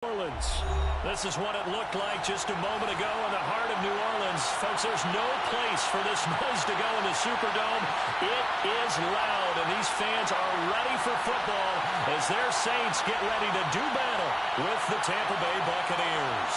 Orleans. This is what it looked like just a moment ago in the heart of New Orleans. Folks, there's no place for this noise to go in the Superdome. It is loud, and these fans are ready for football as their Saints get ready to do battle with the Tampa Bay Buccaneers.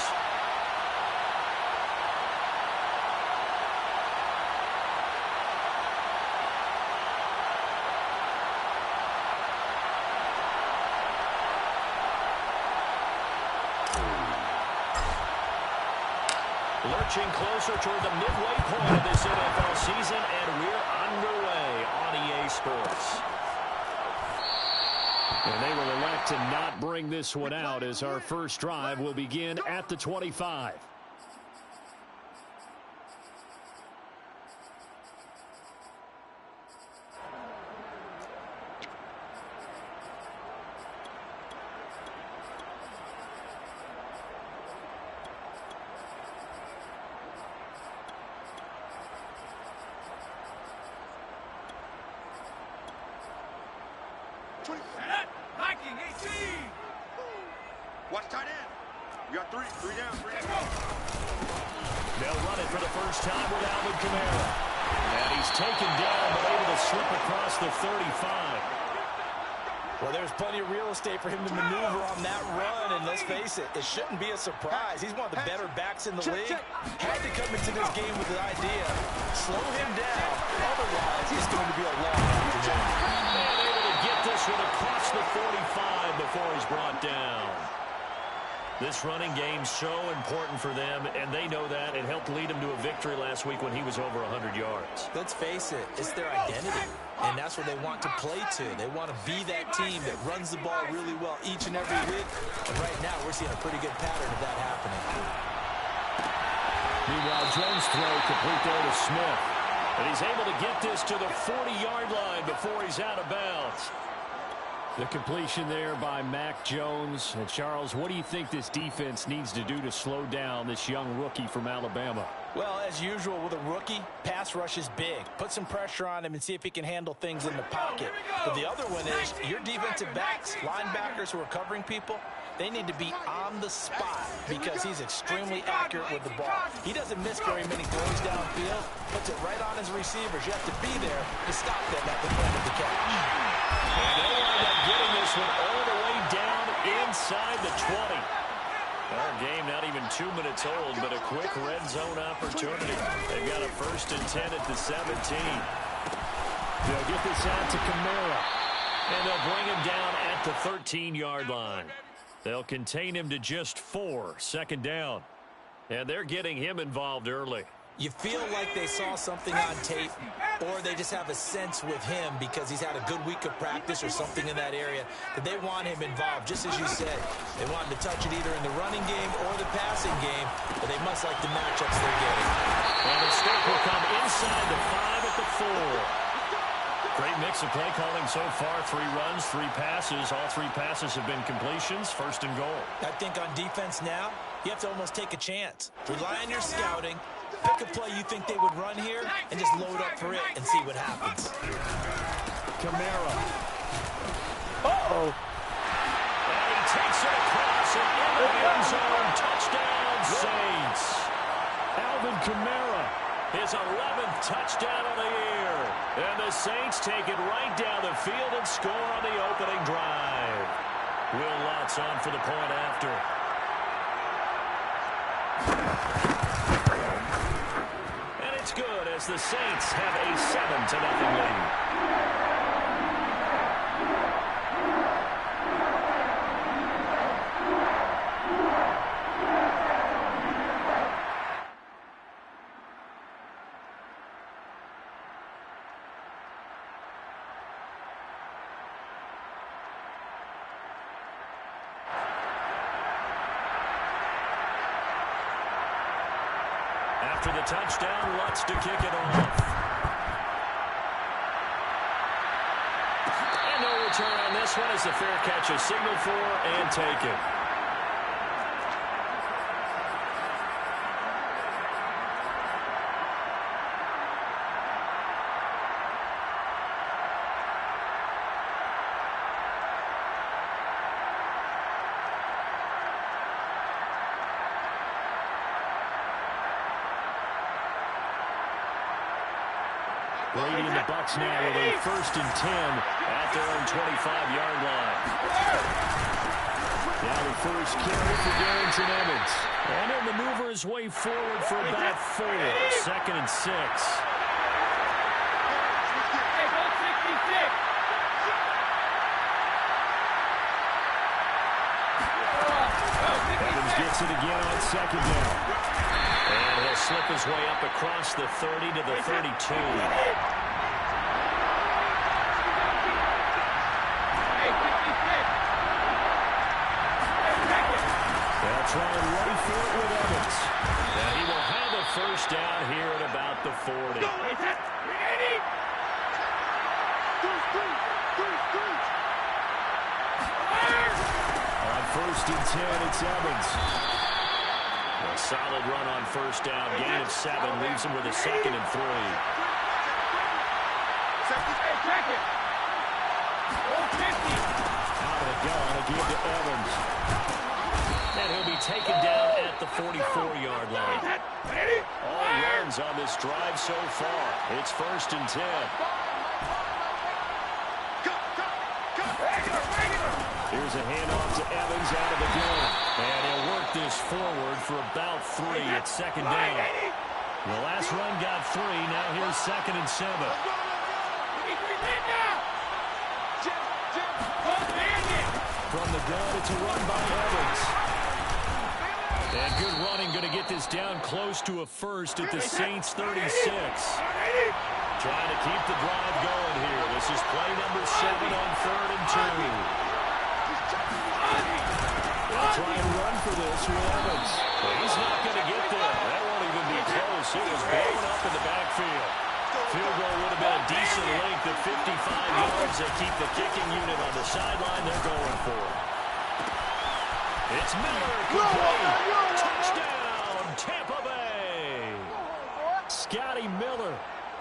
Lurching closer toward the midway point of this NFL season, and we're underway on EA Sports. And they will elect to not bring this one out as our first drive will begin at the 25. Watch tight end. You got three down. They'll run it for the first time with Alvin Kamara. And he's taken down, but able to slip across the 35. Well, there's plenty of real estate for him to maneuver on that run, and let's face it, it shouldn't be a surprise. He's one of the better backs in the league. Had to come into this game with the idea, slow him down, otherwise it's going to be a long afternoon. And able to get this one across the 45 before he's brought down. This running game's so important for them, and they know that. It helped lead them to a victory last week when he was over 100 yards. Let's face it, it's their identity, and that's what they want to play to. They want to be that team that runs the ball really well each and every week, and right now we're seeing a pretty good pattern of that happening. Meanwhile, Jones' throw complete there to Smith, and he's able to get this to the 40-yard line before he's out of bounds. The completion there by Mac Jones. And Charles, what do you think this defense needs to do to slow down this young rookie from Alabama? Well, as usual with a rookie, pass rush is big. Put some pressure on him and see if he can handle things in the pocket. But the other one is your defensive backs, linebackers who are covering people, they need to be on the spot because he's extremely accurate with the ball. He doesn't miss very many throws downfield, puts it right on his receivers. You have to be there to stop them at the point of the catch. And they wind up getting this one all the way down inside the 20. Our game not even 2 minutes old, but a quick red zone opportunity. They've got a 1st and 10 at the 17. They'll get this out to Kamara, and they'll bring him down at the 13-yard line. They'll contain him to just 4, 2nd down. And they're getting him involved early. You feel like they saw something on tape, or they just have a sense with him because he's had a good week of practice or something in that area that they want him involved. Just as you said, they want him to touch it either in the running game or the passing game, but they must like the matchups they're getting. And the stop will come inside the 5 at the 4. Great mix of play calling so far. 3 runs, 3 passes. All 3 passes have been completions. 1st and goal. I think on defense now, you have to almost take a chance. Rely on your scouting. Pick a play you think they would run here and just load up for it and see what happens. Kamara. Uh-oh. And he takes it across and into the end zone. Touchdown, Saints. Alvin Kamara, his 11th touchdown of the year. And the Saints take it right down the field and score on the opening drive. Will Lutz on for the point after. It's good as the Saints have a 7-0 lead. After the touchdown, Lutz to kick it off. And no return on this one as the fair catch is signaled for and taken. Brady and the Bucs now with a 1st and 10 at their own 25-yard line. Now the first carry for Darrington Evans. And he'll maneuver his way forward for about 4. 2nd and 6. Evans gets it again on 2nd down. And he'll slip his way up across the 30 to the 32. They'll try and run for it with Evans. And he will have a 1st down here at about the 40. On 1st and 10, it's Evans. A solid run on 1st down. Gain of 7 leaves him with a 2nd and 3. Out of the gun, a give to Evans. And he'll be taken down at the 44-yard line. All runs on this drive so far. It's 1st and 10. Here's a handoff to Evans out of the gun. And he'll work this forward for about 3 at 2nd down. The last run got 3. Now here's 2nd and 7. From the gun, it's a run by Evans. And good running, going to get this down close to a 1st at the Saints' 36. Trying to keep the drive going here. This is play number 7 on 3rd and 2. They'll try and run for this with Evans. But he's not going to get there. That won't even be close. It was blown up in the backfield. Field goal would have been a decent length at 55 yards. They keep the kicking unit on the sideline. They're going for it. It's Miller. Complete. Touchdown, Tampa Bay. Scotty Miller,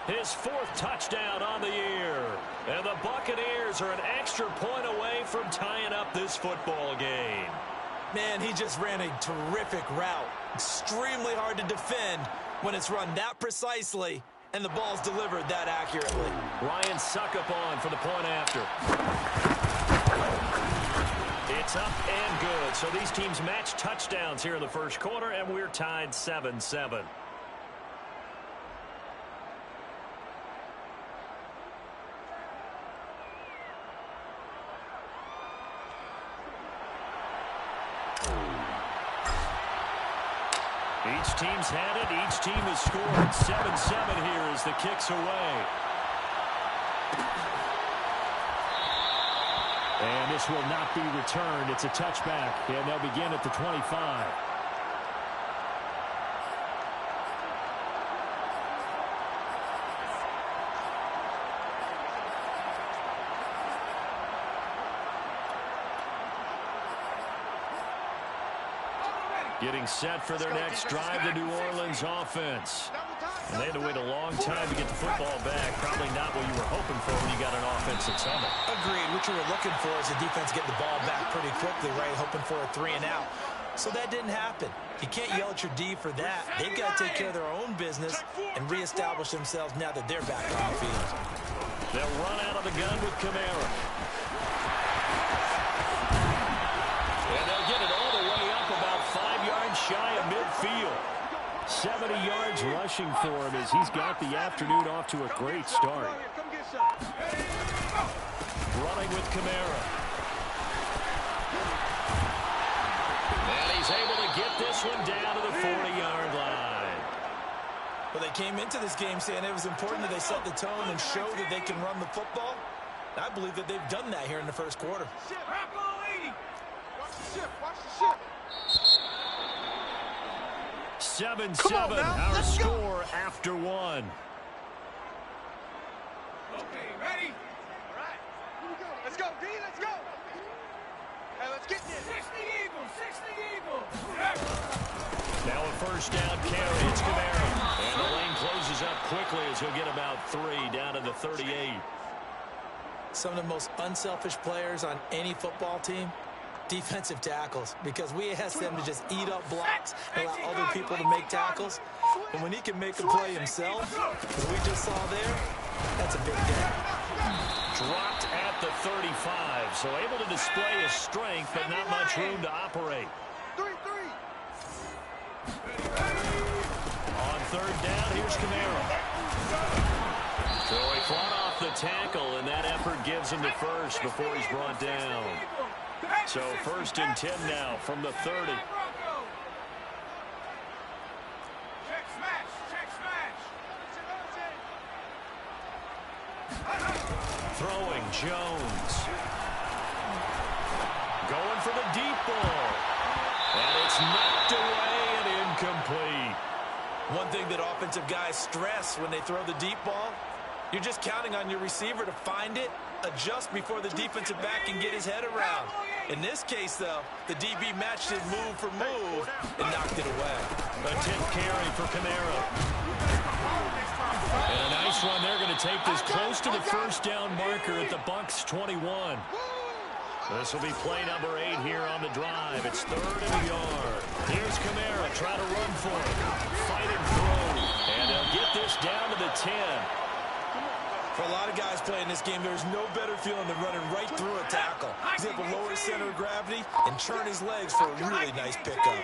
his 4th touchdown on the year. And the Buccaneers are an extra point away from tying up this football game. Man, he just ran a terrific route. Extremely hard to defend when it's run that precisely and the ball's delivered that accurately. Ryan Suckup on for the point after. It's up and good. So these teams match touchdowns here in the 1st quarter, and we're tied 7-7. Each team's had it. Each team has scored. 7-7 here as the kick's away. And this will not be returned. It's a touchback, and they'll begin at the 25. Getting set for their next drive, the New Orleans offense. And they had to wait a long time to get the football back. Probably not what you were hoping for when you got an offense at Summit. Agreed. What you were looking for is the defense getting the ball back pretty quickly, right? Hoping for a 3-and-out. So that didn't happen. You can't yell at your D for that. They've got to take care of their own business and reestablish themselves now that they're back on the field. They'll run out of the gun with Kamara. And they'll get it all the way up about 5 yards shy of midfield. 70 yards rushing for him as he's got the afternoon off to a great start. Running with Kamara. And he's able to get this one down to the 40-yard line. Well, they came into this game saying it was important that they set the tone and show that they can run the football. I believe that they've done that here in the 1st quarter. 7-7, our score after 1. Okay, ready? All right. Here we go. Let's go, D. Let's go. Hey, let's get this. 60 Eagles. 60 Eagles. Now a 1st down carry. It's Kamara. And the lane closes up quickly as he'll get about 3 down to the 38. Some of the most unselfish players on any football team, defensive tackles, because we ask them to just eat up blocks and allow other people to make tackles. But when he can make a play himself, as we just saw there, That's a big day. Dropped at the 35, so able to display his strength, but not much room to operate. 3-3. On third down, here's Camaro. So he fought off the tackle, and that effort gives him the first before he's brought down. So first and 10 now from the 30. Throwing Jones. Going for the deep ball. And it's knocked away and incomplete. One thing that offensive guys stress when they throw the deep ball, you're just counting on your receiver to find it, adjust before the defensive back can get his head around. In this case, though, the DB matched it move for move and knocked it away. A tip carry for Camaro. And a nice run. They're going to take this close to the first down marker at the Bucs 21. This will be play number 8 here on the drive. It's third and a yard. Here's Camaro. Try to run for it. Fight and throw. And they'll get this down to the 10. For a lot of guys playing this game, there's no better feeling than running right through a tackle. He's able to lower his center of gravity and turn his legs for a really nice pickup.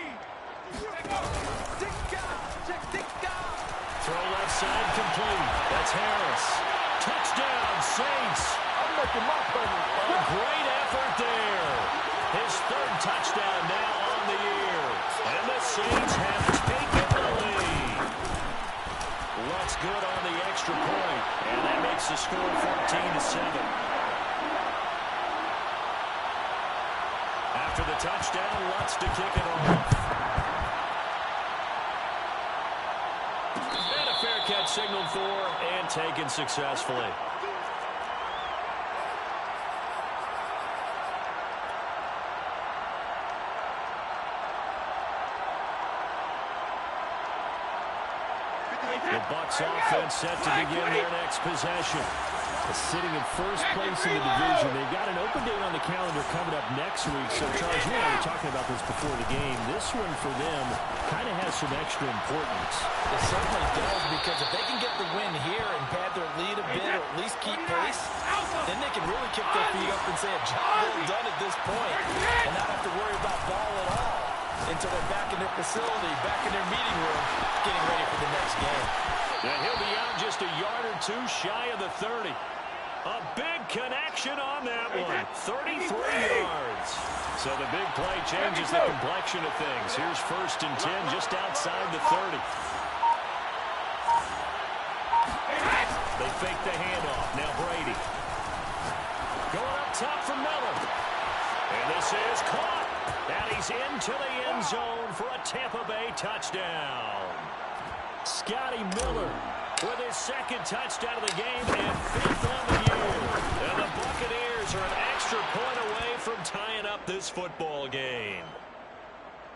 Throw left side complete. That's Harris. Touchdown, Saints. A great effort there. His third touchdown now on the year. And the Saints have taken the lead. Lutz good on the extra point. And that makes the score 14-7. After the touchdown, Lutz to kick it off. And a fair catch signaled for and taken successfully. The Bucs offense set to begin their next possession. Sitting in first place in the division. They've got an open date on the calendar coming up next week. So, Charles, you and I were talking about this before the game. This one for them kind of has some extra importance. It certainly does, because if they can get the win here and pad their lead a bit or at least keep pace, then they can really kick their feet up and say a job well done at this point and not have to worry about ball at all until they're back in their facility, back in their meeting room, getting ready for the next game. And he'll be out just a yard or two shy of the 30. A big connection on that one. 33 yards. So the big play changes the complexion of things. Here's first and 10 just outside the 30. They fake the handoff. Now Brady. Going up top for Miller. And this is caught. And he's into the end zone for a Tampa Bay touchdown. Scotty Miller with his second touchdown of the game and 5th on the year. And the Buccaneers are an extra point away from tying up this football game.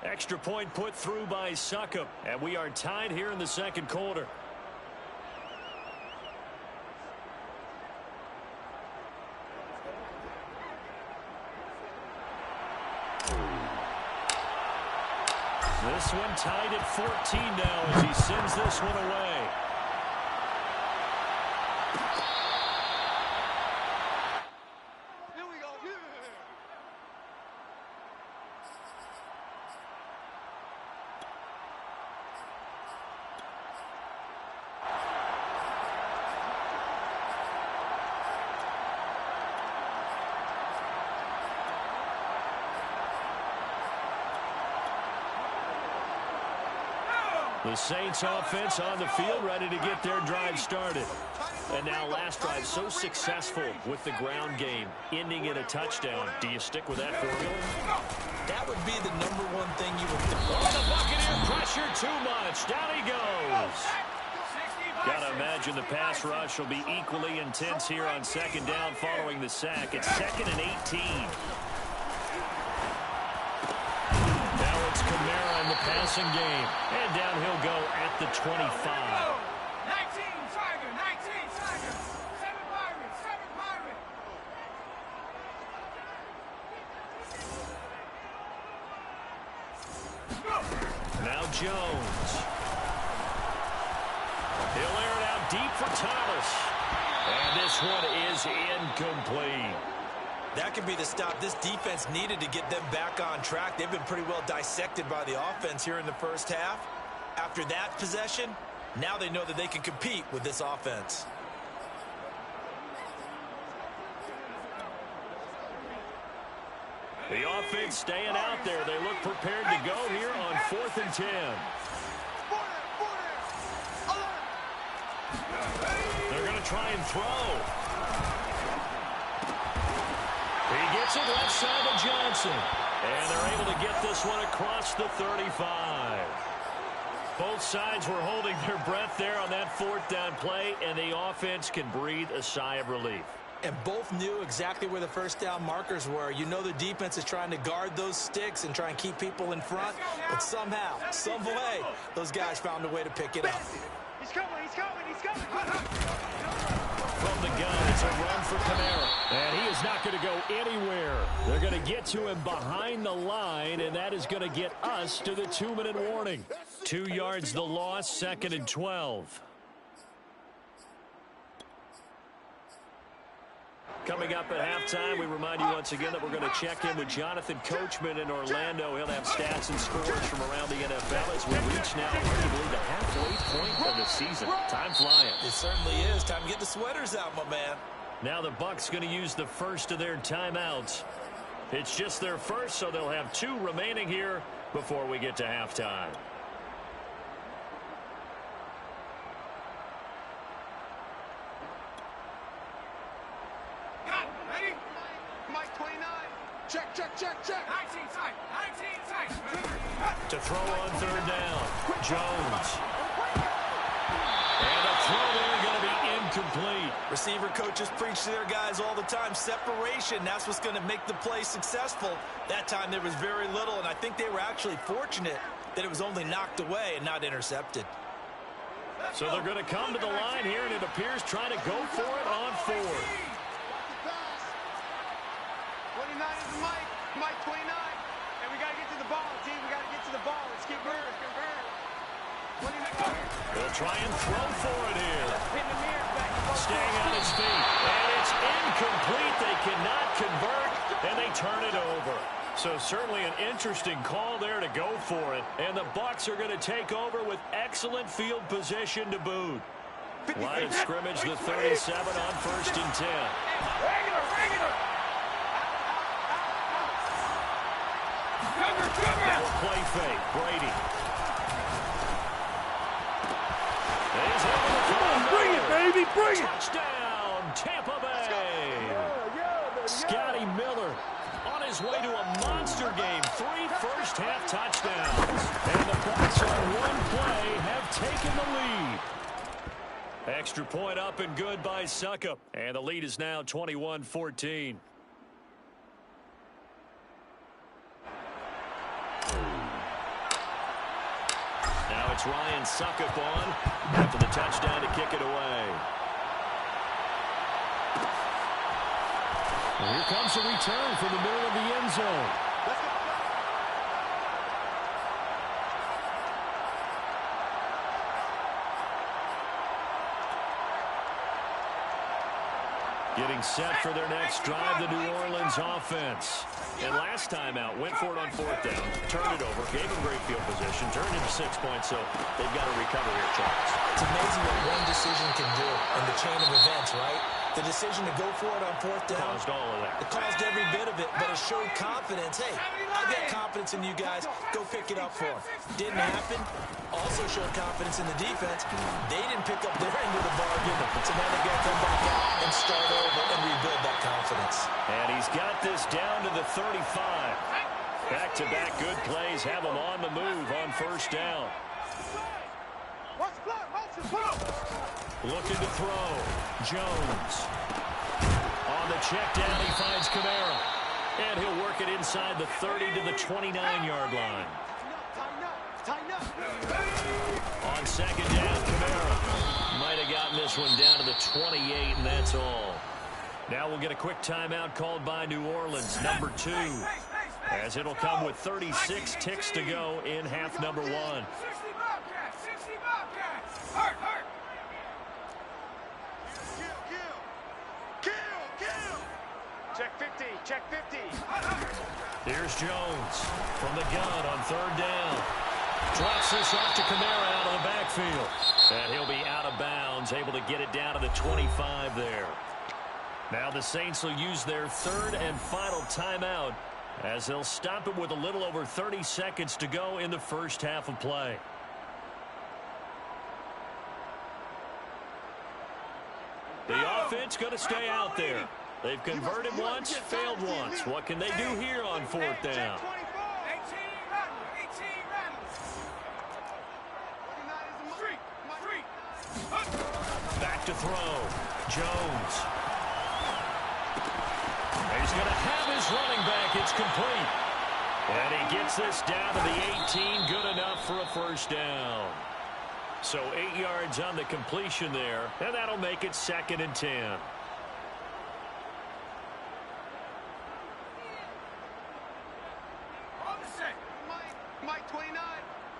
Extra point put through by Succop, and we are tied here in the second quarter. This one tied at 14 now as he sends this one away. Here we go. The Saints offense on the field ready to get their drive started. And now last drive so successful with the ground game, ending in a touchdown. Do you stick with that formula? That would be the #1 thing you would do. Oh, the Buccaneer pressure too much. Down he goes. Got to imagine the pass rush will be equally intense here on second down following the sack. It's 2nd and 18. Camara in the passing game. And down he'll go at the 25. 19 Tiger, 19 Tiger. 7 Pirates, 7 Pirates. Now Jones. He'll air it out deep for Thomas. And this one is incomplete. That could be the stop this defense needed to get them back on track. They've been pretty well dissected by the offense here in the first half. After that possession, now they know that they can compete with this offense. The offense staying out there. They look prepared to go here on 4th and 10. They're going to try and throw. He gets it left side to Johnson. And they're able to get this one across the 35. Both sides were holding their breath there on that 4th down play, and the offense can breathe a sigh of relief. And both knew exactly where the first down markers were. You know the defense is trying to guard those sticks and try and keep people in front. But somehow, some way, those guys found a way to pick it up. He's coming, he's coming, he's coming. From the gun, it's a run for Kamara. And he is not going to go anywhere. They're going to get to him behind the line, and that is going to get us to the 2-minute warning. 2 yards the loss, 2nd and 12. Coming up at halftime, we remind you once again that we're going to check in with Jonathan Coachman in Orlando. He'll have stats and scores from around the NFL as we reach now arguably the halfway point of the season. Time flying. It certainly is. Time to get the sweaters out, my man. Now the Bucs going to use the first of their timeouts. It's just their first, so they'll have 2 remaining here before we get to halftime. Check, check, check, check. 19 tight, 19 tight. To throw on 3rd down, Jones. And a throw there going to be incomplete. Receiver coaches preach to their guys all the time. Separation, that's what's going to make the play successful. That time there was very little, and I think they were actually fortunate that it was only knocked away and not intercepted. So they're going to come to the line here, and it appears trying to go for it on 4th. 29 is Mike 29. And we got to get to the ball, team. We got to get to the ball. Let's keep moving. They'll try and throw for it here. Staying on his feet. And it's incomplete. They cannot convert, and they turn it over. So certainly an interesting call there to go for it. And the Bucs are going to take over with excellent field position to boot. Line of scrimmage, the 37 on 1st and 10. Regular. Play fake, Brady. Bring it, baby, bring it! Touchdown, Tampa Bay! Scotty Miller on his way to a monster game. 3 first-half touchdowns. And the Bucs on one play have taken the lead. Extra point up and good by Suckup. And the lead is now 21-14. Now it's Ryan Suckup on after the touchdown to kick it away. And here comes a return from the middle of the end zone. Getting set for their next drive, the New Orleans offense. And last time out, went for it on 4th down, turned it over, gave them great field position, turned into 6 points, so they've got to recover here, Charles. It's amazing what one decision can do in the chain of events, right? The decision to go for it on 4th down. Caused all of that. It caused every bit of it, but it showed confidence. Hey, I've got confidence in you guys. Go pick it up for them. Didn't happen. Also showed confidence in the defense. They didn't pick up their end of the bargain, so now they've got to come back out and start over and rebuild that confidence. And he's got this down to the 35. Back-to-back good plays have him on the move on 1st down. Looking to throw. Jones. On the check down, he finds Kamara. And he'll work it inside the 30 to the 29-yard line. On 2nd down, Kamara might have gotten this one down to the 28, and that's all. Now we'll get a quick timeout called by New Orleans, number 2, as it'll come with 36 ticks to go in half number 1. Kill. Check 50. Check 50. Here's Jones from the gun on third down. Drops this off to Kamara out of the backfield. And he'll be out of bounds, able to get it down to the 25 there. Now the Saints will use their third and final timeout as they'll stop it with a little over 30 seconds to go in the first half of play. The offense going to stay out there. They've converted once, failed once. What can they do here on fourth down? Back to throw. Jones. He's going to have his running back. It's complete. And he gets this down to the 18. Good enough for a first down. So 8 yards on the completion there, and that'll make it 2nd and 10. Mike 29.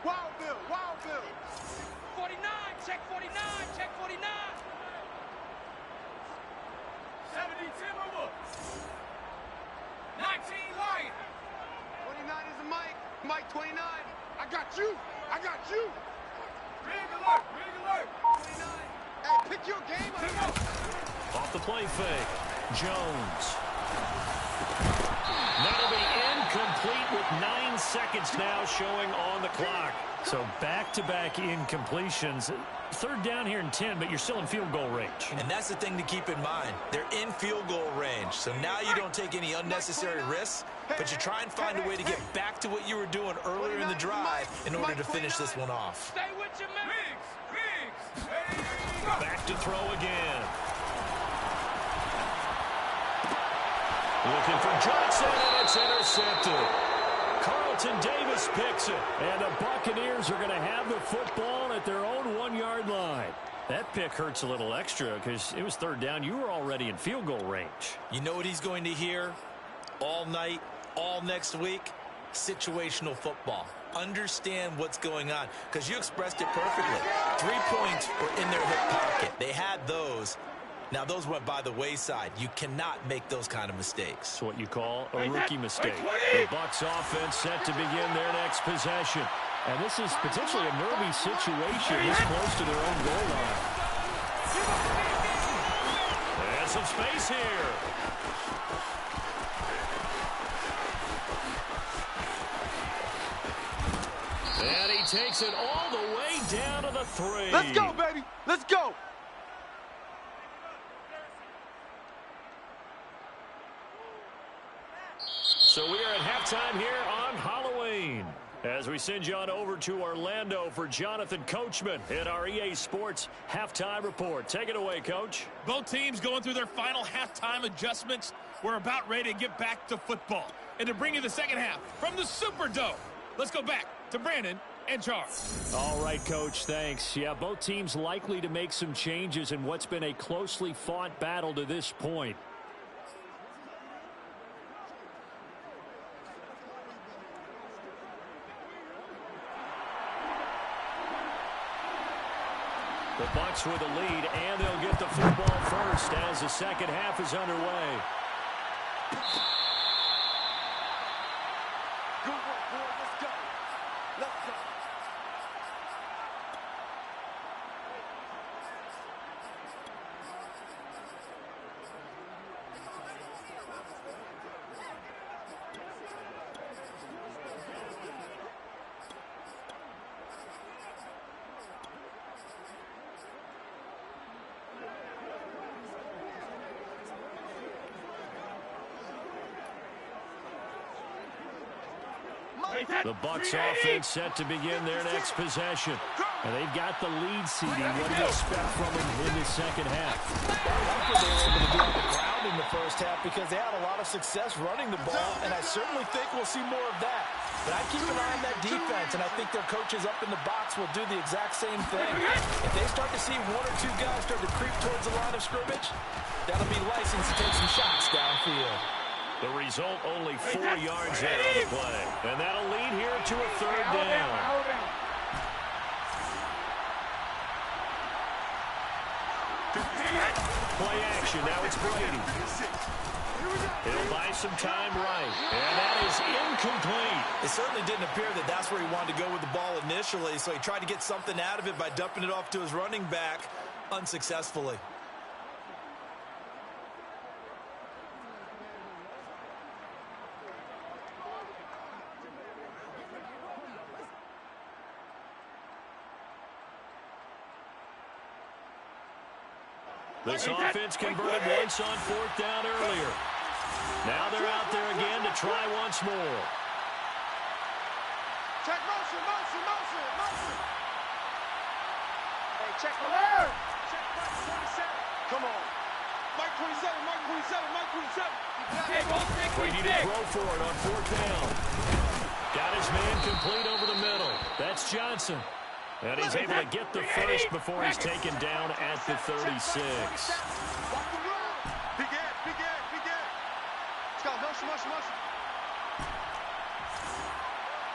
Wild Bill. 49. Check 49. Check 49. 70 Timberwolves. 19 Lion. 29 is a Mike. Mike 29. I got you. Ring alert. 29. Hey, pick your game up. Off the play fake. Jones. That'll be incomplete with 9 seconds now showing on the clock. So back-to-back incompletions. Third down here in 10, but you're still in field goal range. And that's the thing to keep in mind. They're in field goal range. So now you don't take any unnecessary risks, but you try and find a way to get back to what you were doing earlier in the drive in order to finish this one off. Stay with your man. Riggs. Back to throw again. Looking for Johnson, and it's intercepted. Carlton Davis picks it, and the Buccaneers are going to have the football at their own 1-yard line. That pick hurts a little extra because it was third down. You were already in field goal range. You know what he's going to hear all night, all next week? Situational football. Understand what's going on, because you expressed it perfectly. 3 points were in their hip pocket. They had those. Now, those went by the wayside. You cannot make those kind of mistakes. It's what you call a rookie mistake. The Bucs offense set to begin their next possession. And this is potentially a nervy situation this close to their own goal line. And some space here. And he takes it all the way down to the 3. Let's go, baby. Let's go. So we are at halftime here on Halloween as we send you on over to Orlando for Jonathan Coachman in our EA Sports Halftime Report. Take it away, Coach. Both teams going through their final halftime adjustments. We're about ready to get back to football and to bring you the second half from the Superdome. Let's go back to Brandon and Charles. All right, Coach, thanks. Yeah, both teams likely to make some changes in what's been a closely fought battle to this point. The Bucs with the lead, and they'll get the football first as the second half is underway. Good work, boys. Let's go. Let's go. The Bucs offense set to begin their next possession. And they've got the lead seeding. What do you expect from them in the second half? I like what they were able to do on the ground in the first half because they had a lot of success running the ball, and I certainly think we'll see more of that. But I keep an eye on that defense, and I think their coaches up in the box will do the exact same thing. If they start to see 1 or 2 guys start to creep towards the line of scrimmage, that'll be license to take some shots downfield. The result, only 4 yards in on the play. And that'll lead here to a third down. Play action. Now it's Brady. He'll buy some time right. And that is incomplete. It certainly didn't appear that that's where he wanted to go with the ball initially, so he tried to get something out of it by dumping it off to his running back unsuccessfully. This offense converted once on 4th down earlier. Now they're out there again to try once more. Check motion, motion, motion, motion. Hey, check the air. Check Mike 27. Come on. Mike 27, Mike 27, Mike 27. Brady to throw for it on 4th down. Got his man complete over the middle. That's Johnson. And he's able to get the first before he's taken down at the 36. Big ass, big ass, big ass. Let's go, motion, motion, motion.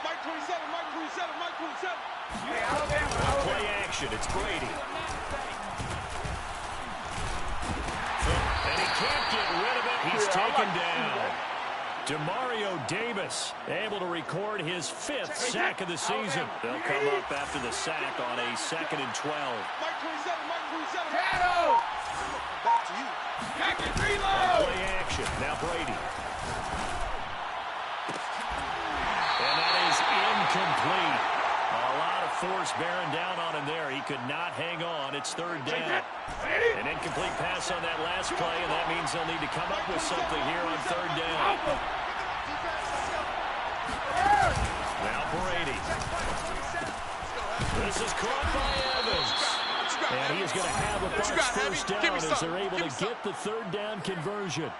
Mike 27, Mike 27, Mike 27. Play action, it's Brady. And he can't get rid of it. He's taken down. Demario Davis able to record his 5th sack of the season. They'll come up after the sack on a 2nd and 12. Mike 27, Mike 27. Shadow! Back to you. Back to reload! Play action. Now Brady. And that is incomplete. A lot of force bearing down on him there. He could not hang on. It's 3rd down. An incomplete pass on that last play, and that means they'll need to come up with something here on 3rd down. Now Brady. This is caught by Evans. And he is going to have a Bucs 1st down as they're able to get the 3rd down conversion.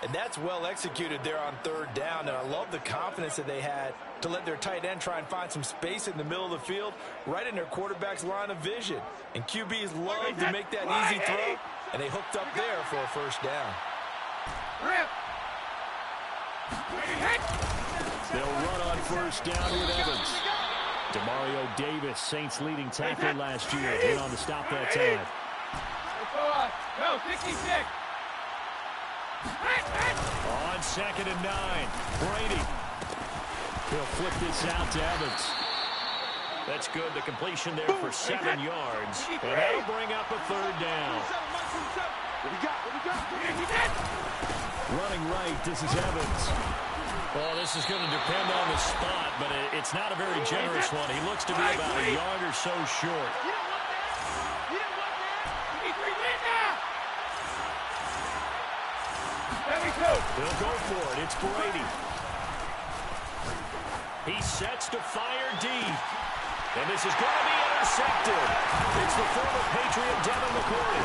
And that's well executed there on 3rd down, and I love the confidence that they had to let their tight end try and find some space in the middle of the field, right in their quarterback's line of vision. And QBs love to make that easy throw, and they hooked up there for a 1st down. They'll run on 1st down with Evans. Demario Davis, Saints leading tackler last year, went on to stop that time. Go, 66. On 2nd and 9, Brady. He'll flip this out to Evans. That's good. The completion there for 7 yards. And that'll bring up a 3rd down. What we got? Running right, this is Evans. Well, this is going to depend on the spot, but it's not a very generous one. He looks to be about a yard or so short. He'll go for it. It's Brady. He sets to fire deep. And this is going to be intercepted. It's the former Patriot Devin McCourty.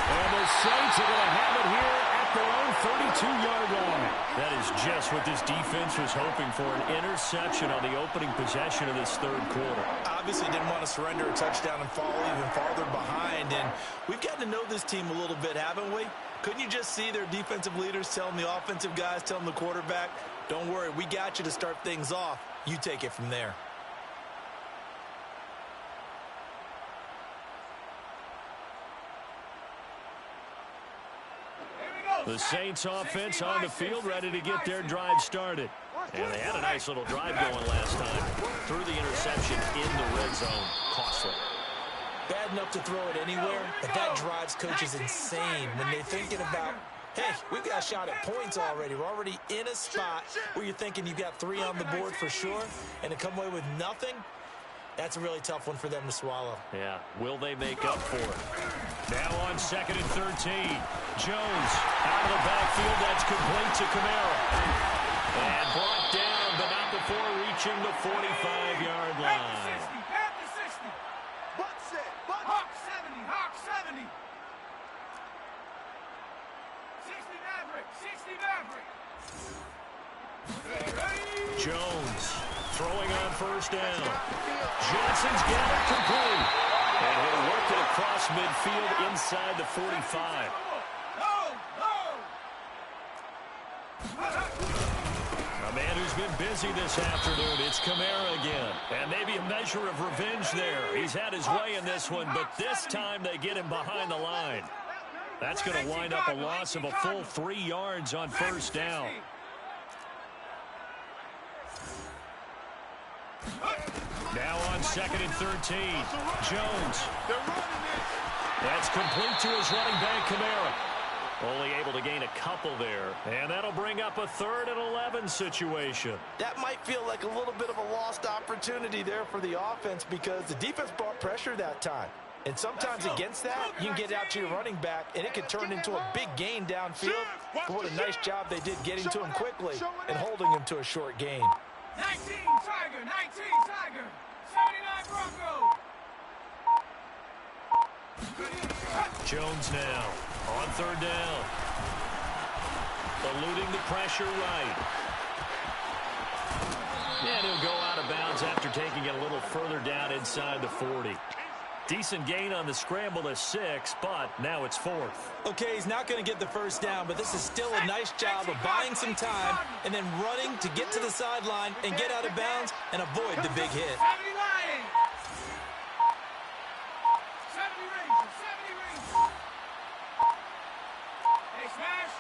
And the Saints are going to have it here at their own 32-yard line. That is just what this defense was hoping for, an interception on the opening possession of this 3rd quarter. Obviously didn't want to surrender a touchdown and fall even farther behind. And we've gotten to know this team a little bit, haven't we? Couldn't you just see their defensive leaders telling the offensive guys, telling the quarterback, don't worry, we got you to start things off. You take it from there. The Saints offense on the field, ready to get their drive started. And they had a nice little drive going last time. Threw the interception in the red zone. Costly. Bad enough to throw it anywhere, but that drives coaches insane when they're thinking about, hey, we've got a shot at points already. We're already in a spot where you're thinking you've got 3 on the board for sure, and to come away with nothing, that's a really tough one for them to swallow. Yeah, will they make up for it? Now on 2nd and 13. Jones out of the backfield. That's complete to Kamara. And brought down, but not before reaching the 45-yard line. Hawk 70, Hawk 70. 60 Maverick. Jones throwing on 1st down. Johnson's got it complete. And he'll work it across midfield inside the 45. A man who's been busy this afternoon, it's Kamara again. And maybe a measure of revenge there. He's had his way in this one, but this time they get him behind the line. That's going to wind up a loss of a full 3 yards on first down. Now on 2nd and 13. Jones. That's complete to his running back, Kamara. Only able to gain a couple there. And that'll bring up a 3rd and 11 situation. That might feel like a little bit of a lost opportunity there for the offense because the defense brought pressure that time. And sometimes against that, you can get out to your running back, and it could turn into a big gain downfield. But what a nice job they did getting to him quickly and holding him to a short gain. 19 Tiger, 19 Tiger, 79 Bronco. Jones now on 3rd down. Eluding the pressure right. And he'll go out of bounds after taking it a little further down inside the 40. Decent gain on the scramble to 6, but now it's 4th. Okay, he's not going to get the first down, but this is still a nice job of buying some time and then running to get to the sideline and get out of bounds and avoid the big hit. 70 Lions. 70 Rangers, 70 Rangers. Hey, smash.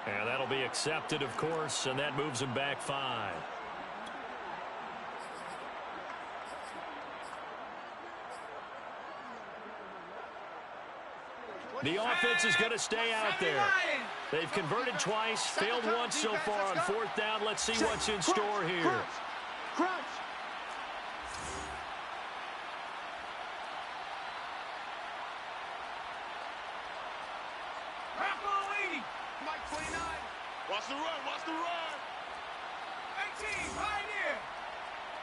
And that'll be accepted, of course, and that moves him back 5. The offense is going to stay out there. They've converted twice, failed once so far on 4th down. Let's see what's in store here. Crunch. Mike 29. Watch the run, watch the run. 18, Pioneer.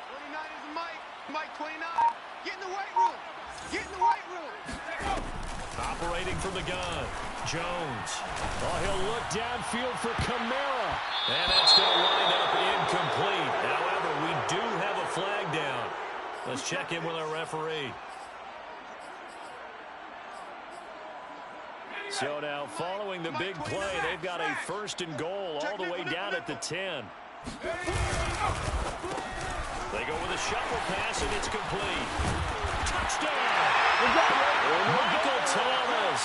29 is Mike. Mike 29. Get in the weight room. Get in the weight room. Operating from the gun, Jones. Oh, he'll look downfield for Kamara. And that's going to wind up incomplete. However, we do have a flag down. Let's check in with our referee. So now, following the big play, they've got a 1st and goal all the way down at the 10. They go with a shuffle pass, and it's complete. Touchdown! Michael Thomas.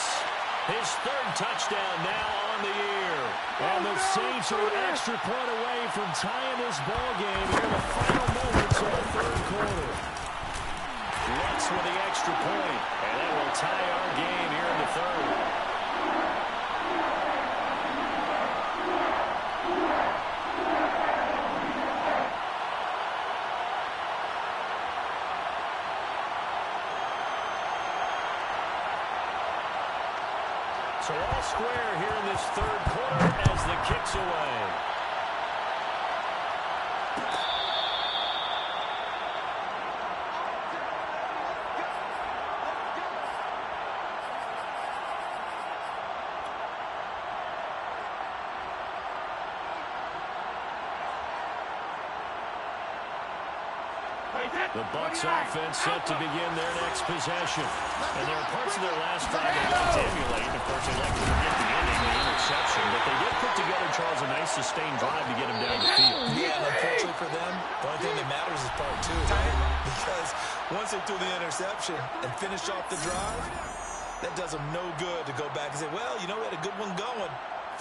His 3rd touchdown now on the year. And the Saints are an extra point away from tying this ball game here in the final moments of the 3rd quarter. Lutz with the extra point, and that will tie our game here in the 3rd. So all square here in this 3rd quarter as the kick's away. The Bucs offense set to begin their next possession. And there are parts of their last drive they like to emulate. Of course, they like to forget the ending, the interception. But they did put together, Charles, a nice sustained drive to get him down the field. Yeah, and unfortunately for them, the only thing that matters is part 2, right? Because once they threw the interception and finished off the drive, that does them no good to go back and say, well, you know, we had a good one going.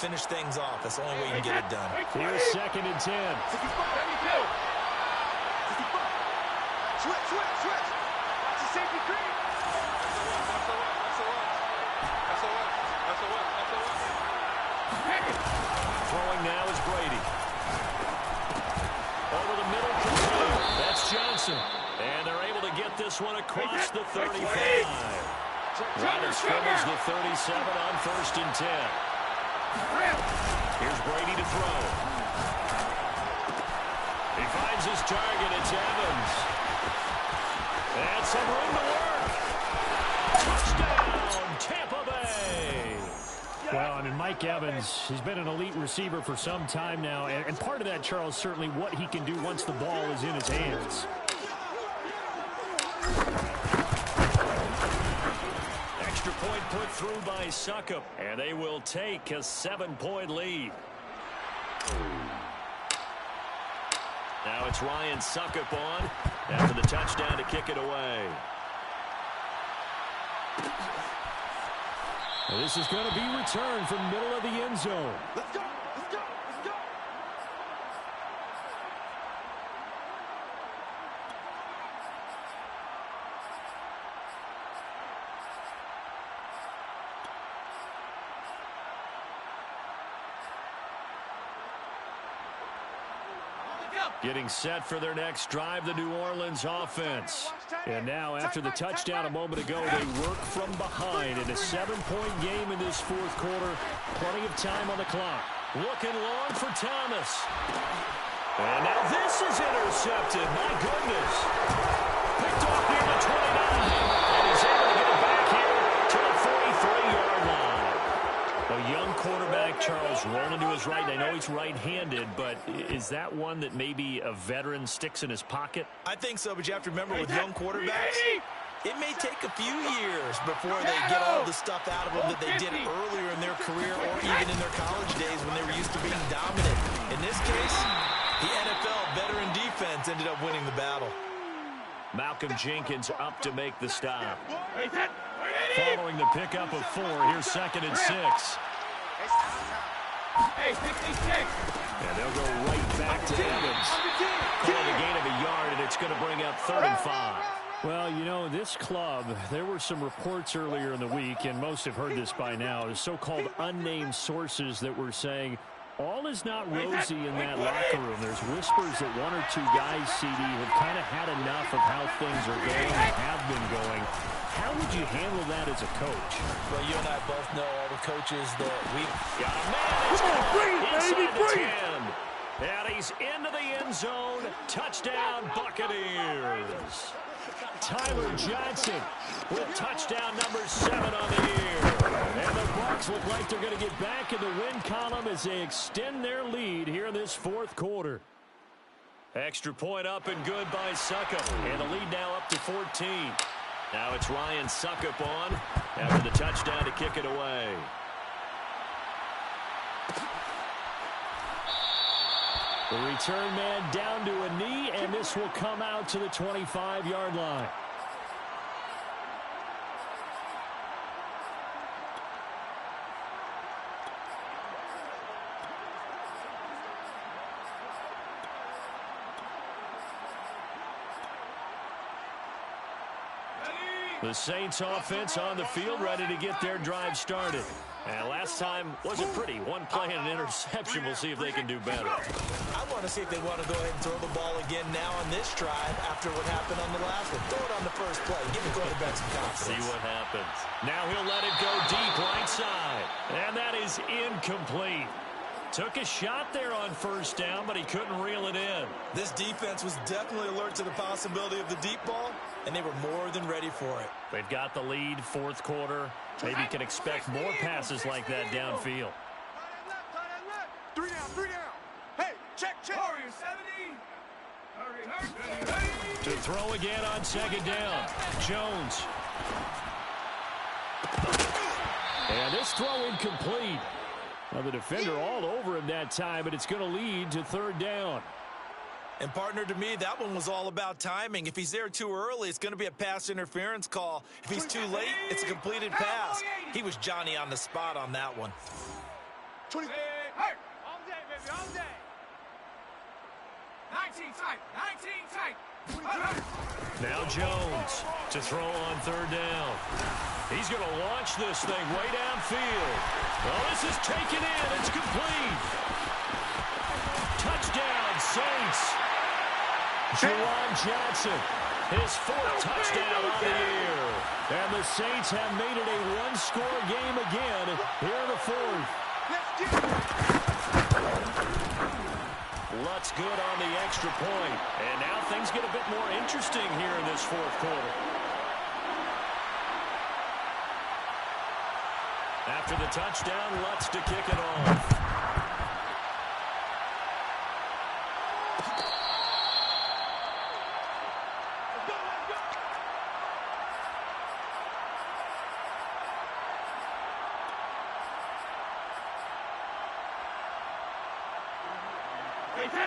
Finish things off. That's the only way you can get it done. Here's 2nd and 10. Switch. That's a safety cream. That's a one. Throwing now is Brady. Over the middle, complete. That's Johnson. And they're able to get this one across the 35. Line of scrimmage, the 37 on 1st and 10. Here's Brady to throw. He finds his target. It's Evans. And some room to work. Touchdown, Tampa Bay. Well, I mean, Mike Evans, he's been an elite receiver for some time now. And part of that, Charles, certainly what he can do once the ball is in his hands. Extra point put through by Succop, and they will take a 7-point lead. Now it's Ryan Succop on after the touchdown to kick it away. And this is going to be returned from middle of the end zone. Let's go. Let's go. Let's go. Getting set for their next drive, the New Orleans offense. And now, after the touchdown a moment ago, they work from behind in a 7-point game in this fourth quarter. Plenty of time on the clock. Looking long for Thomas. And now this is intercepted. My goodness. Picked off near the 29. And he's able to get it back here to the 43-yard line. A young quarterback, Charles, rolling to his right. I know he's right-handed, but is that one that maybe a veteran sticks in his pocket? I think so, but you have to remember with young quarterbacks, it may take a few years before they get all the stuff out of them that they did earlier in their career or even in their college days when they were used to being dominant. In this case, the NFL veteran defense ended up winning the battle. Malcolm Jenkins up to make the stop. Following the pickup of 4, here's 2nd and 6. Hey, 66. And they'll go right back to Evans. Calling a gain of a yard, and it's going to bring up 3rd and 5. Well, you know, this club, there were some reports earlier in the week, and most have heard this by now, the so-called unnamed sources that were saying all is not rosy in that locker room. There's whispers that 1 or 2 guys, CD, have kind of had enough of how things are going and have been going. How would you handle that as a coach? Well, you and I both know all the coaches that we... Got a man. Come on, breathe, baby, breathe. And he's into the end zone. Touchdown, Buccaneers. Tyler Johnson with touchdown number 7 on the year. And the Bucs look like they're going to get back in the win column as they extend their lead here in this fourth quarter. Extra point up and good by Succop. And the lead now up to 14. Now it's Ryan Succop on after the touchdown to kick it away. The return man down to a knee, and this will come out to the 25-yard line. The Saints offense on the field, ready to get their drive started. And last time wasn't pretty. One play and an interception. We'll see if they can do better. I want to see if they want to go ahead and throw the ball again now on this drive after what happened on the last one. Throw it on the first play. Give the quarterback some confidence. See what happens. Now he'll let it go deep right side. And that is incomplete. Took a shot there on first down, but he couldn't reel it in. This defense was definitely alert to the possibility of the deep ball, and they were more than ready for it. They've got the lead, fourth quarter. Maybe can expect more passes like that downfield. Three down. Hey, check. Warrior 70. Hurry. To throw again on second down. Jones. And this throw incomplete. Well, the defender all over him that time, but it's going to lead to third down. And, partner, to me, that one was all about timing. If he's there too early, it's going to be a pass interference call. If he's too late, it's a completed pass. He was Johnny on the spot on that one. 20. Hey, all day, baby, all day. 19 tight. Now Jones to throw on third down. He's going to launch this thing way downfield. Well, this is taken in. It's complete. Touchdown, Saints. Juwan Johnson, his 4th touchdown on the year. And the Saints have made it a one-score game again here in the 4th. Lutz good on the extra point. And now things get a bit more interesting here in this fourth quarter. After the touchdown, Lutz to kick it off.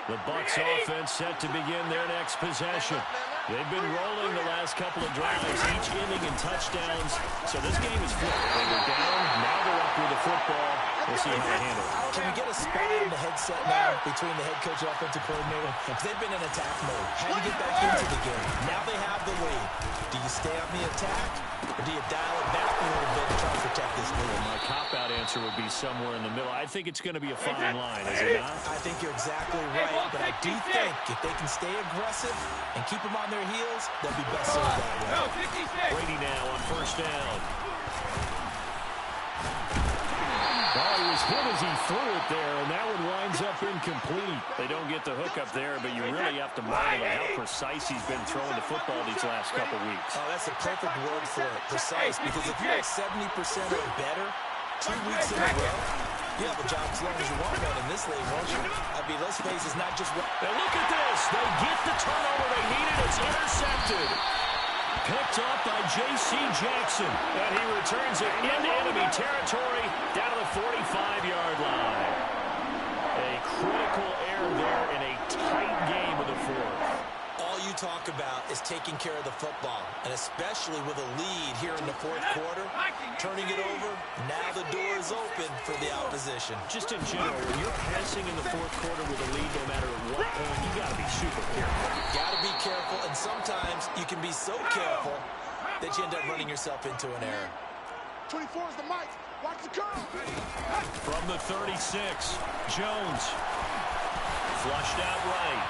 The Bucs offense set to begin their next possession. They've been rolling the last couple of drives, each inning in touchdowns. So this game is flipped. They were down, now they're up with the football. We'll see how they handle it. Can we get a spot in the headset now between the head coach and offensive coordinator? Because they've been in attack mode. Had to get back into the game. Now they have the lead. Do you stay on the attack, or do you dial it back a little bit and try to protect this lead? My cop-out answer would be somewhere in the middle. I think it's going to be a fine line, is it not? I think you're exactly right, but I do think if they can stay aggressive and keep them on their heels, they'll be best served that way. Brady now on first down. Oh, he was hit as he threw it there, and that one winds up incomplete. They don't get the hook up there, but you really have to marvel at how precise he's been throwing the football these last couple weeks. Oh, that's a perfect word for it, precise, because if you're at 70% or better 2 weeks in a row, you have a job as long as you want one in this league, won't you? I mean, let's face it, it's not just... And look at this. They get the turnover they needed. It's intercepted. Picked up by J.C. Jackson. And he returns it into enemy territory down to the 45-yard line. A critical error there in a tight game of the fourth. All you talk about is taking care of the football, and especially with a lead here in the fourth quarter, turning it over, now the door is open for the opposition. Just in general, when you're passing in the fourth quarter with a lead, no matter at what point, you got to be super careful. Got to be careful, and sometimes you can be so careful that you end up running yourself into an error. 24 is the mic. Watch the curl. From the 36, Jones. Flushed out right.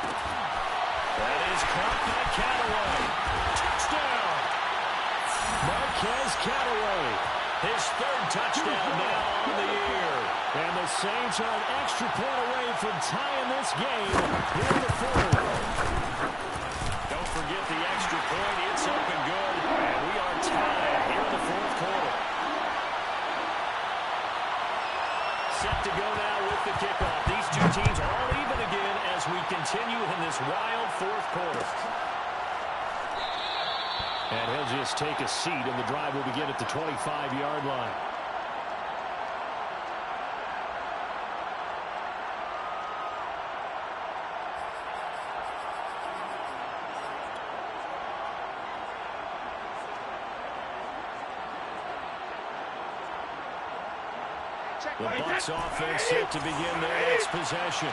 That is caught by Callaway. Touchdown! Marquez Callaway. His third touchdown now on the year. And the Saints are an extra point away from tying this game here in the fourth. Don't forget the extra point. It's up and good. And we are tied here in the fourth quarter. Set to go now with the kickoff. These two teams all even again as we continue in this wild fourth quarter. And he'll just take a seat, and the drive will begin at the 25-yard line. The Bucs offense set to begin their next possession.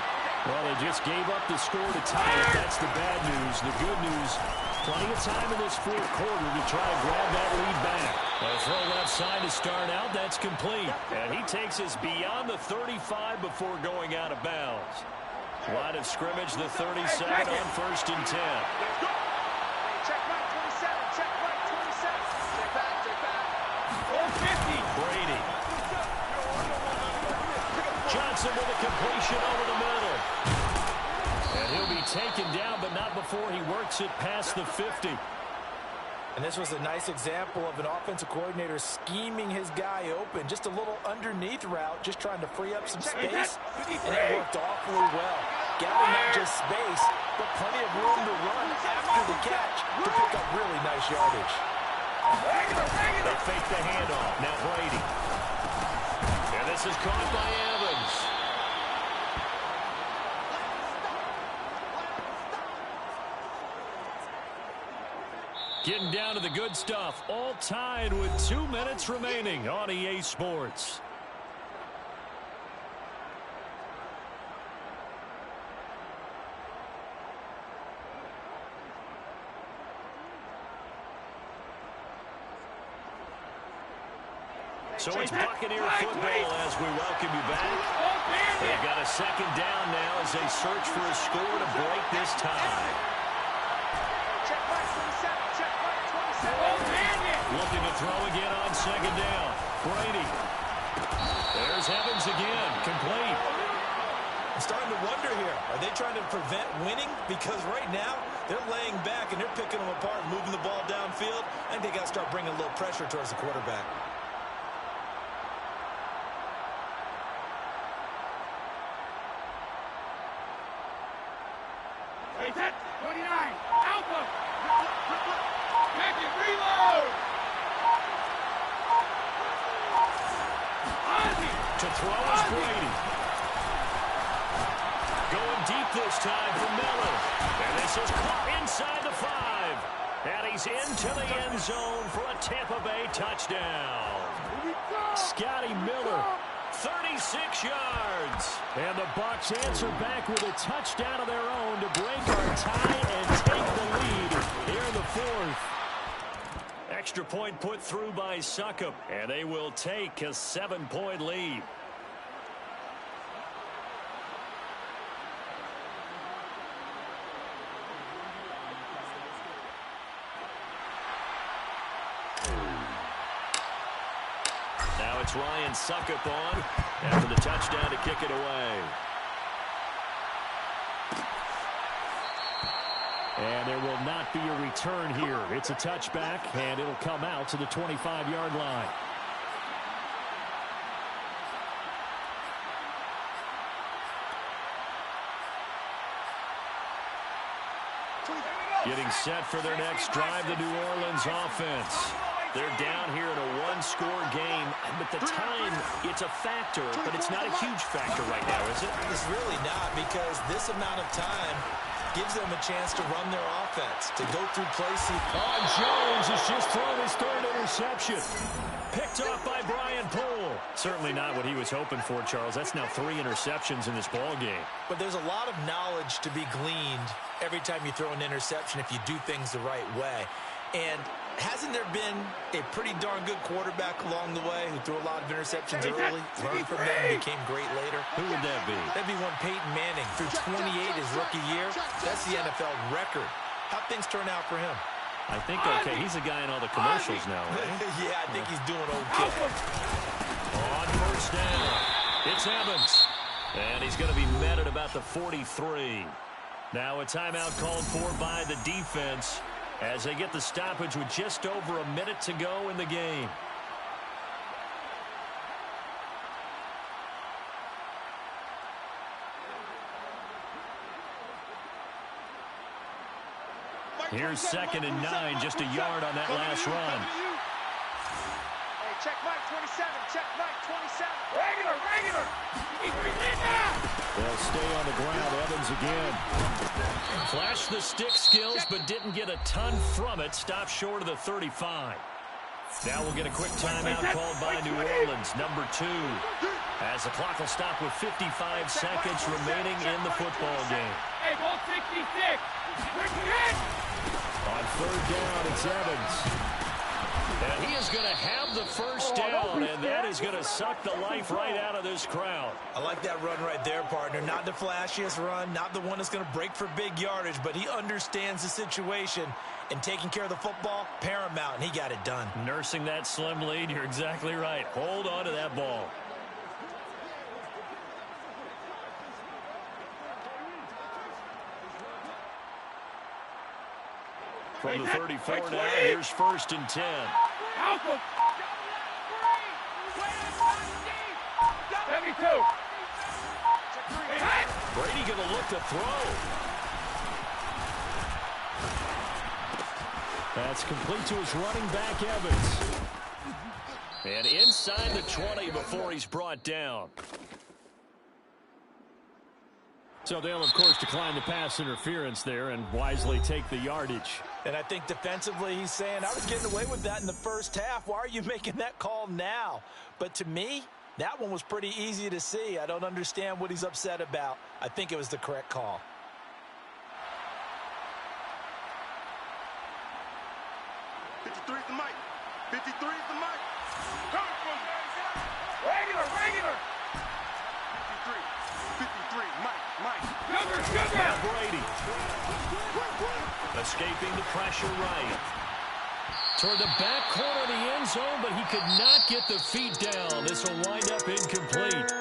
Well, they just gave up the score to tie it. That's the bad news. The good news, plenty of time in this fourth quarter to try and grab that lead back. A throw left side to start out. That's complete. And he takes us beyond the 35 before going out of bounds. Line of scrimmage, the 37 on first and 10. Check right, 27. Check right, 27. Check back. 50. Brady. Johnson with a completion over the middle. And he'll be taken down, but not before he works it past the 50. And this was a nice example of an offensive coordinator scheming his guy open. Just a little underneath route, just trying to free up some space. And it worked awfully well. Got him not just space, but plenty of room to run after the catch to pick up really nice yardage. They fake the handoff. Now Brady. And this is caught by Evans. Getting down to the good stuff. All tied with 2 minutes remaining on EA Sports. So it's Buccaneer football as we welcome you back. They've got a second down now as they search for a score to break this tie. Check right, 27. Check right, 27. Looking to throw again on second down. Brady. There's Evans again. Complete. I'm starting to wonder here. Are they trying to prevent winning? Because right now, they're laying back and they're picking them apart, moving the ball downfield. I think they got to start bringing a little pressure towards the quarterback. Hey, 29. Alpha. Back and reload. To throw is Brady. Going deep this this time for Miller. And this is caught inside the 5. And he's into the end zone for a Tampa Bay touchdown. Scotty Miller, 36 yards. And the Bucs answer back with a touchdown of their own to break our tie and take the lead here in the 4th. Extra point put through by Succop, and they will take a 7-point lead. Now it's Ryan Succop on after the touchdown to kick it away. And there will not be a return here. It's a touchback, and it'll come out to the 25-yard line. Getting set for their next drive, the New Orleans offense. They're down here in a one-score game, but the time, it's a factor, but it's not a huge factor right now, is it? It's really not, because this amount of time gives them a chance to run their offense, to go through plays. Jones has just thrown his 3rd interception. Picked off by Brian Poole. Certainly not what he was hoping for, Charles. That's now 3 interceptions in this ball game. But there's a lot of knowledge to be gleaned every time you throw an interception if you do things the right way. And hasn't there been a pretty darn good quarterback along the way who threw a lot of interceptions early, learned from them, and became great later? Who would that be? That'd be one Peyton Manning. Through 28 his rookie year, that's the NFL record. How'd things turn out for him? I think okay. He's a guy in all the commercials now, right? Yeah, I think he's doing okay. On first down, it's Evans. And he's going to be met at about the 43. Now a timeout called for by the defense as they get the stoppage with just over a minute to go in the game. Here's 2nd and 9, just a yard on that last run. Hey, check Mike 27. Check Mike 27. Regular. They'll stay on the ground. Evans again. Flashed the stick skills, but didn't get a ton from it. Stopped short of the 35. Now we'll get a quick timeout called by New Orleans, number 2. As the clock will stop with 55 seconds remaining in the football game. Hey, ball 66. On 3rd down, it's Evans. And he is going to have the first down, and that is going to suck the life right out of this crowd. I like that run right there, partner. Not the flashiest run, not the one that's going to break for big yardage, but he understands the situation, and taking care of the football, paramount, and he got it done. Nursing that slim lead, you're exactly right. Hold on to that ball. From the 34 now, here's 1st and 10. Brady going to look to throw. That's complete to his running back, Evans. And inside the 20 before he's brought down. So they'll, of course, decline the pass interference there and wisely take the yardage. And I think defensively he's saying, I was getting away with that in the first half. Why are you making that call now? But to me, that one was pretty easy to see. I don't understand what he's upset about. I think it was the correct call. '53 is the mic. '53 is the mic. Regular. 53, Mike. Now Brady. Escaping the pressure right. Toward the back corner of the end zone, but he could not get the feet down. This will wind up incomplete.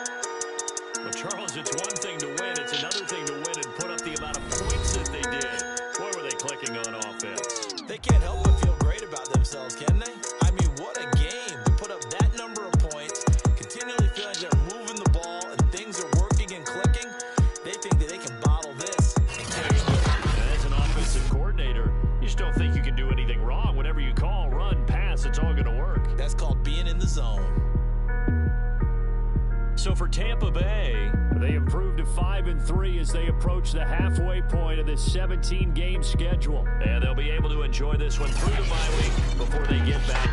Well, Charles, it's one thing to win. It's another thing to win and put up the amount of points that they did. Boy, were they clicking on offense. They can't help but feel great about themselves, can they? I mean, what a game to put up that number of points, continually feeling they're moving the ball and things are working and clicking. They think that they can bottle this and carry it. As an offensive coordinator, you just don't think you can do anything wrong. Whatever you call, run, pass, it's all going to work. That's called being in the zone. So for Tampa Bay, they They improved to 5-3 as they approach the halfway point of this 17-game schedule. And they'll be able to enjoy this one through the bye week before they get back